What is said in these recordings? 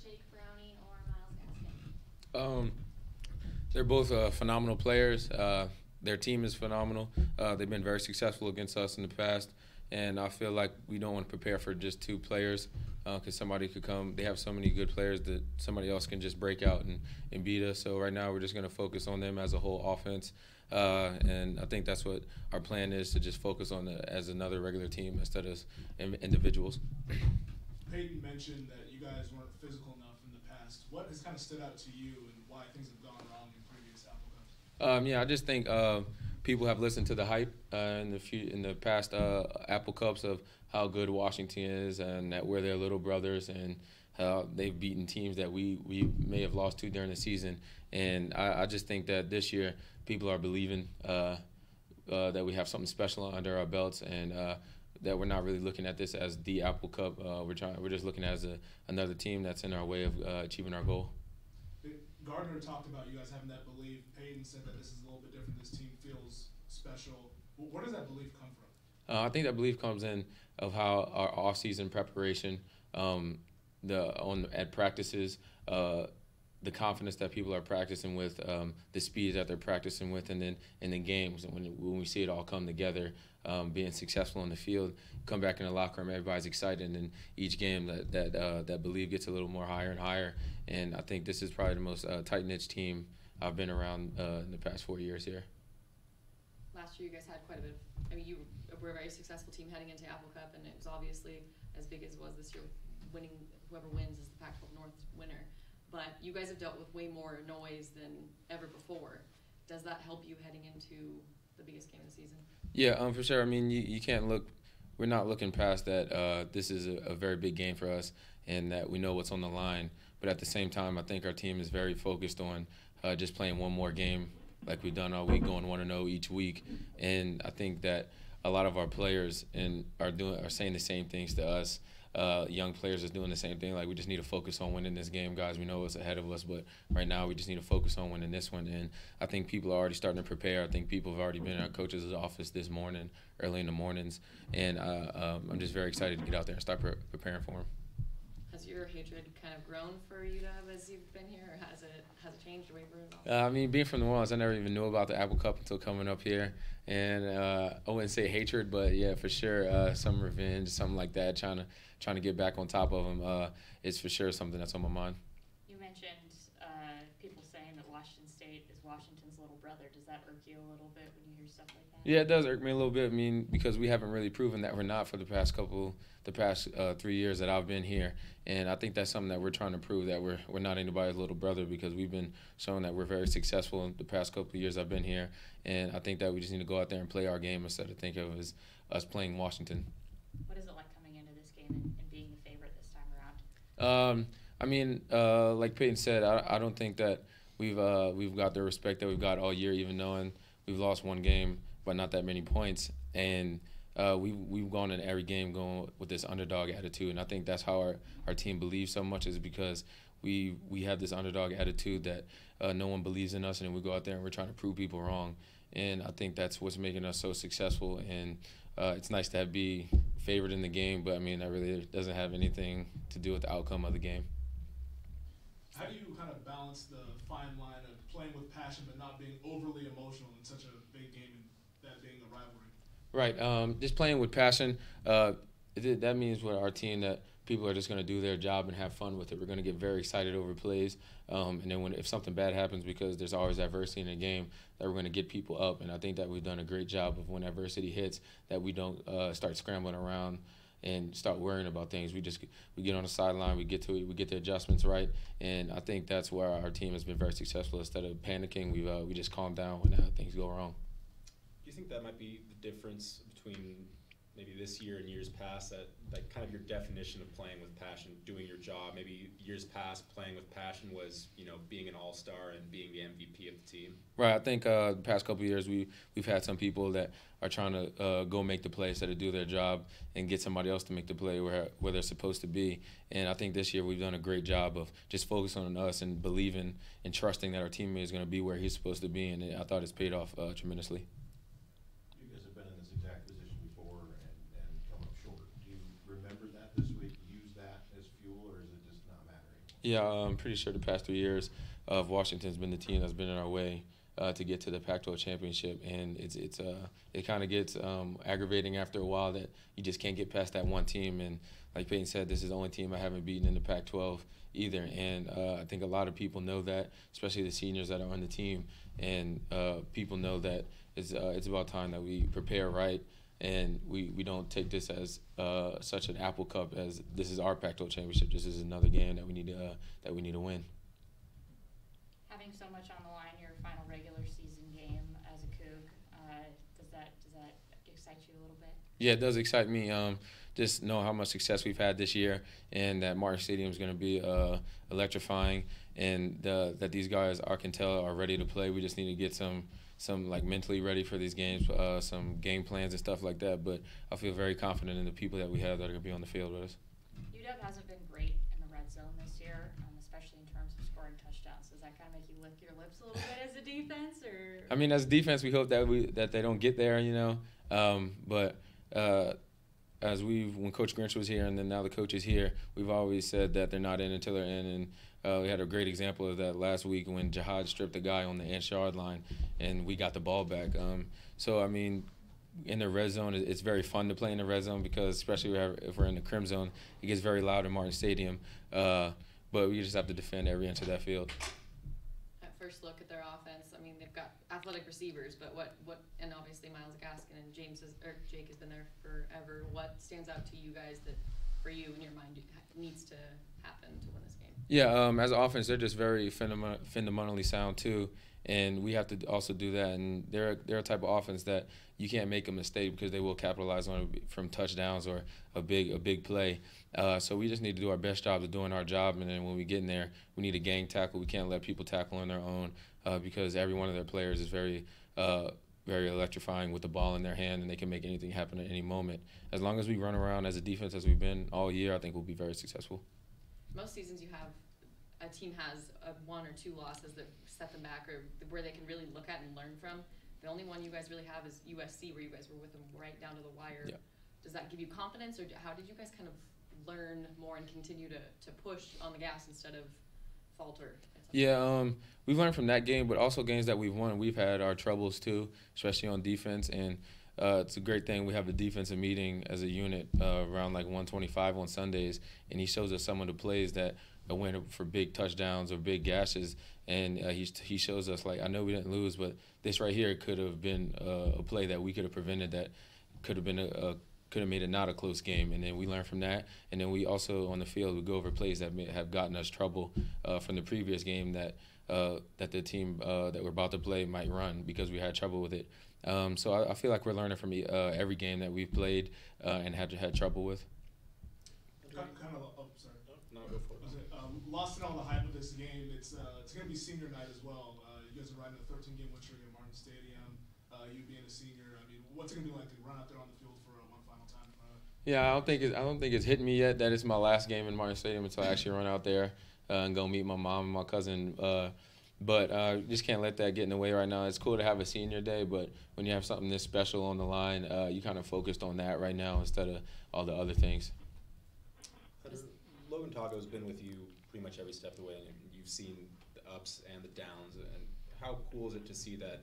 Jake Brownie or Miles Gaskin? Um, they're both phenomenal players. Their team is phenomenal. They've been very successful against us in the past, and I feel like we don't want to prepare for just two players because somebody could come. They have so many good players that somebody else can just break out and beat us. So right now we're just going to focus on them as a whole offense, and I think that's what our plan is to just focus on as another regular team instead of individuals. Peyton mentioned that you guys weren't physical enough in the past. What has kind of stood out to you and why things have gone wrong in previous Apple Cups? Yeah, I just think people have listened to the hype in the past Apple Cups of how good Washington is and that we're their little brothers and how they've beaten teams that we may have lost to during the season. And I just think that this year people are believing that we have something special under our belts and that we're not really looking at this as the Apple Cup. We're just looking at it as another team that's in our way of achieving our goal. Gardner talked about you guys having that belief. Peyton said that this is a little bit different. This team feels special. Where does that belief come from? I think that belief comes in of how our off-season preparation, at practices, the confidence that people are practicing with, the speed that they're practicing with, and then in the games, and when we see it all come together, being successful in the field, come back in the locker room, everybody's excited, and each game that belief gets a little more higher and higher. And I think this is probably the most tight-knit team I've been around in the past 4 years here. Last year you guys had quite a bit you were a very successful team heading into Apple Cup, and it was obviously as big as it was this year, winning. Whoever wins is the Pac-12 North winner. But you guys have dealt with way more noise than ever before. Does that help you heading into the biggest game of the season? Yeah, for sure. I mean, you can't look. We're not looking past that. This is a very big game for us, and that we know what's on the line. But at the same time, I think our team is very focused on just playing one more game, like we've done all week, going 1-0 each week. And I think that a lot of our players are saying the same things to us. Young players are doing the same thing. Like, we just need to focus on winning this game, guys. We know what's ahead of us, but right now we just need to focus on winning this one. And I think people are already starting to prepare. I think people have already been in our coach's office this morning, early in the mornings, and I'm just very excited to get out there and start preparing for them. Has your hatred kind of grown for UW as you've been here, or has it changed or wavered at all? I mean, being from New Orleans, I never even knew about the Apple Cup until coming up here. And I wouldn't say hatred, but yeah, for sure, some revenge, something like that, trying to get back on top of them is for sure something that's on my mind. You mentioned people saying that Washington State is Washington's little brother. Does that irk you a little bit when you hear stuff like that? Yeah, it does irk me a little bit. I mean, because we haven't really proven that we're not for the past 3 years that I've been here, and I think that's something that we're trying to prove, that we're not anybody's little brother, because we've been showing that we're very successful in the past couple of years I've been here, and I think that we just need to go out there and play our game instead of think of it as us playing Washington. What is it like coming into this game and being the favorite this time around? I mean, like Peyton said, I don't think that we've got the respect that we've got all year, even knowing we've lost one game but not that many points, and we've gone in every game going with this underdog attitude, and I think that's how our team believes so much, is because we have this underdog attitude that no one believes in us, and we go out there and we're trying to prove people wrong, and I think that's what's making us so successful. And it's nice to be favored in the game, but I mean, that really doesn't have anything to do with the outcome of the game. How do you kind of balance the fine line of playing with passion but not being overly emotional in such a big game, and that being a rivalry? Right. Just playing with passion. That means with our team that people are just going to do their job and have fun with it. We're going to get very excited over plays, and then if something bad happens, because there's always adversity in a game, that we're going to get people up. And I think that we've done a great job of, when adversity hits, that we don't start scrambling around and start worrying about things. We get on the sideline, we get to it, we get the adjustments right, and I think that's where our team has been very successful. Instead of panicking, we just calm down when things go wrong. Do you think that might be the difference between maybe this year and years past, that like kind of your definition of playing with passion, doing your job? Maybe years past, playing with passion was, being an all-star and being the MVP of the team. Right. I think the past couple of years we've had some people that are trying to go make the play instead of do their job and get somebody else to make the play where they're supposed to be. And I think this year we've done a great job of just focusing on us and believing and trusting that our teammate is going to be where he's supposed to be, and I thought it's paid off tremendously. You guys have been in this exact position before and come up short. Do you remember that this week? Use that as fuel, or is it just not mattering? Yeah, I'm pretty sure the past 3 years of Washington's been the team that's been in our way to get to the Pac-12 championship, and it kind of gets aggravating after a while that you just can't get past that one team. And like Peyton said, this is the only team I haven't beaten in the Pac-12 either, and I think a lot of people know that, especially the seniors that are on the team, and people know that it's about time that we prepare right. And we don't take this as such an Apple Cup as this is our Pac-12 championship. This is another game that we need to win. Having so much on the line, your final regular season game as a Coug, does that excite you a little bit? Yeah, it does excite me. Just know how much success we've had this year, and that Martin Stadium is going to be electrifying, and that these guys I can tell are ready to play. We just need to get some like mentally ready for these games, some game plans and stuff like that. But I feel very confident in the people that we have that are going to be on the field with us. UW hasn't been great in the red zone this year, especially in terms of scoring touchdowns. Does that kind of make you lick your lips a little bit as a defense, or? I mean, as a defense, we hope that they don't get there, But when Coach Grinch was here, and then now the coach is here, we've always said that they're not in until they're in, and we had a great example of that last week when Jihad stripped a guy on the inch-yard line, and we got the ball back. So, I mean, in the red zone, it's very fun to play in the red zone because especially if we're in the Crim Zone, it gets very loud in Martin Stadium. But we just have to defend every inch of that field. At first look at their offense, I mean, they've got athletic receivers, but what and obviously Miles Gaskin and Jake has been there forever. What stands out to you guys that, for you in your mind, needs to happen to win this game? Yeah, as an offense, they're just very fundamentally sound too, and we have to also do that. And they're a type of offense that you can't make a mistake because they will capitalize on it from touchdowns or a big play. So we just need to do our best job of doing our job, and then when we get in there, we need a gang tackle. We can't let people tackle on their own because every one of their players is very electrifying with the ball in their hand, and they can make anything happen at any moment. As long as we run around as a defense as we've been all year, I think we'll be very successful. Most seasons a team has one or two losses that set them back or where they can really look at and learn from. The only one you guys really have is USC, where you guys were with them right down to the wire. Yeah. Does that give you confidence, or how did you guys kind of learn more and continue to push on the gas instead of falter? Yeah, we've learned from that game, but also games that we've won, we've had our troubles too, especially on defense. And it's a great thing. We have a defensive meeting as a unit around like 1:25 on Sundays, and he shows us some of the plays that went for big touchdowns or big gashes. And he shows us, like, I know we didn't lose, but this right here could have been a play that we could have prevented that could have made it not a close game. And then we learn from that. And then we also, on the field, we go over plays that may have gotten us trouble from the previous game that the team that we're about to play might run because we had trouble with it. So I feel like we're learning from every game that we've played and had trouble with. Go for it. Lost in all the hype of this game. It's going to be senior night as well. You guys are riding a 13-game win streak at Martin Stadium. You being a senior, I mean, what's it going to be like to run out there on the field for one final time? Yeah, I don't think it's hit me yet that it's my last game in Martin Stadium until I actually run out there and go meet my mom and my cousin. But just can't let that get in the way right now. It's cool to have a senior day, but when you have something this special on the line, you kind of focused on that right now instead of all the other things. Logan Tago's been with you pretty much every step of the way, and you've seen the ups and the downs. And how cool is it to see that,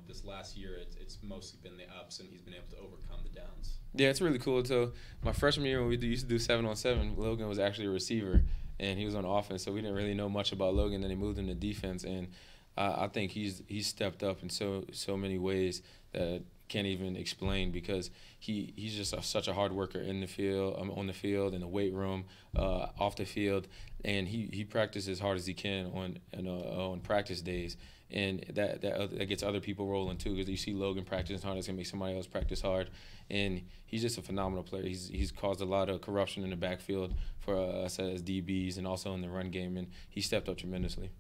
this last year it's mostly been the ups, and he's been able to overcome the downs? Yeah, it's really cool. So my freshman year when we used to do 7-on-7, Logan was actually a receiver, and he was on offense, so we didn't really know much about Logan. Then he moved into defense, and I think he's stepped up in so many ways that can't even explain because he's just such a hard worker in the field, on the field, in the weight room, off the field, and he practices as hard as he can on practice days, and that gets other people rolling too because you see Logan practicing hard, it's gonna make somebody else practice hard, and he's just a phenomenal player. He's caused a lot of corruption in the backfield for us as DBs and also in the run game, and he stepped up tremendously.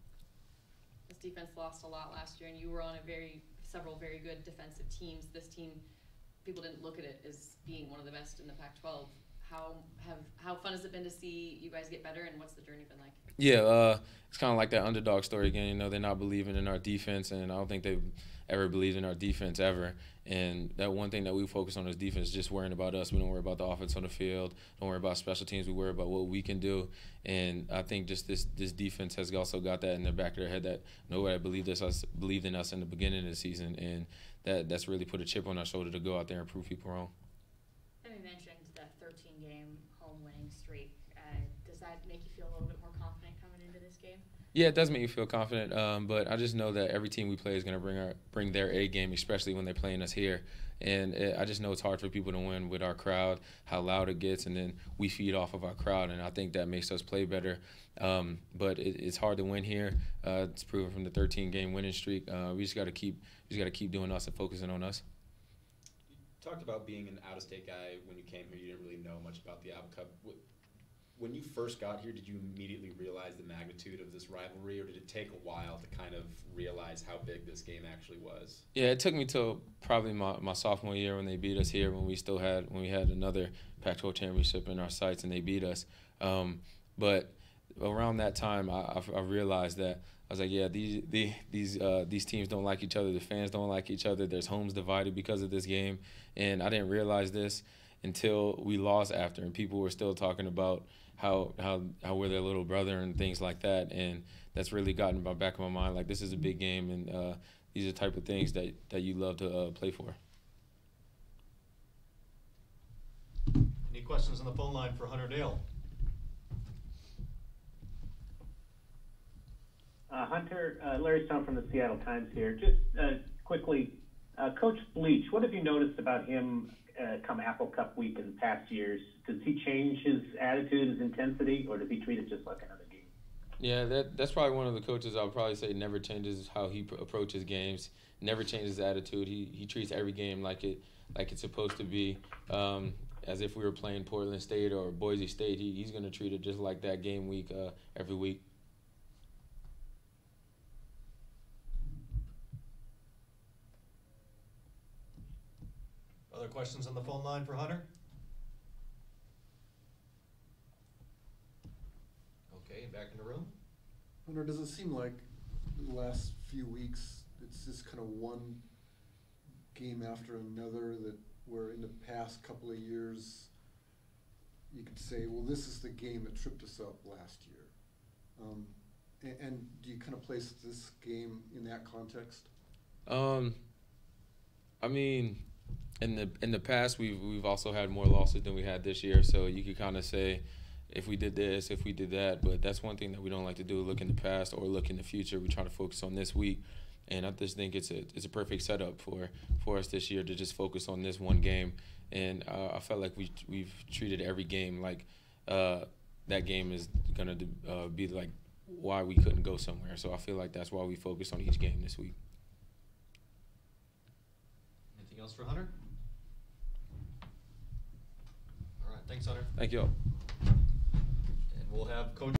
This defense lost a lot last year, and you were on several very good defensive teams. This team, people didn't look at it as being one of the best in the Pac-12. how fun has it been to see you guys get better, and what's the journey been like? Yeah, it's kind of like that underdog story again. You know, they're not believing in our defense, and I don't think they've ever believed in our defense ever. And that one thing that we focus on is defense, just worrying about us. We don't worry about the offense on the field. Don't worry about special teams. We worry about what we can do. And I think just this defense has also got that in the back of their head that nobody believed in us in the beginning of the season, and that's really put a chip on our shoulder to go out there and prove people wrong. And we mentioned that 13-game home winning streak. Does that make you feel a little bit more confident coming into this game? Yeah, it does make me feel confident, but I just know that every team we play is going to bring their A game, especially when they're playing us here. And I just know it's hard for people to win with our crowd, how loud it gets, and then we feed off of our crowd, and I think that makes us play better. But it's hard to win here. It's proven from the 13-game winning streak. We just got to keep doing us and focusing on us. You talked about being an out-of-state guy when you came here. You didn't really know much about the Apple Cup. When you first got here, did you immediately realize the magnitude of this rivalry, or did it take a while to kind of realize how big this game actually was? Yeah, it took me till probably my sophomore year when they beat us here, when we had another Pac-12 championship in our sights and they beat us. But around that time, I realized that I was like, yeah, these teams don't like each other. The fans don't like each other. There's homes divided because of this game, and I didn't realize this until we lost after, and people were still talking about how we're their little brother and things like that, and that's really gotten in the back of my mind. Like, this is a big game, and these are the type of things that you love to play for. Any questions on the phone line for Hunter Dale? Hunter, Larry Stone from the Seattle Times here. Just quickly, Coach Bleach, what have you noticed about him come Apple Cup week in past years? Does he change his attitude, his intensity, or does he treat it just like another game? Yeah, that's probably one of the coaches I would probably say never changes how he approaches games, never changes his attitude. He treats every game like it's supposed to be, as if we were playing Portland State or Boise State. He's going to treat it just like that game week every week. Other questions on the phone line for Hunter? Okay, back in the room. Hunter, does it seem like the last few weeks it's just kind of one game after another, that where in the past couple of years you could say, well, this is the game that tripped us up last year? And do you kind of place this game in that context? I mean, in the past, we've also had more losses than we had this year, so you could kind of say if we did this, if we did that, but that's one thing that we don't like to do, look in the past or look in the future. We try to focus on this week, and I just think it's a perfect setup for us this year to just focus on this one game. And I felt like we've treated every game like that game is going to be like why we couldn't go somewhere. So I feel like that's why we focused on each game this week. Anything else for Hunter? All right, thanks, Hunter. Thank you all. And we'll have Coach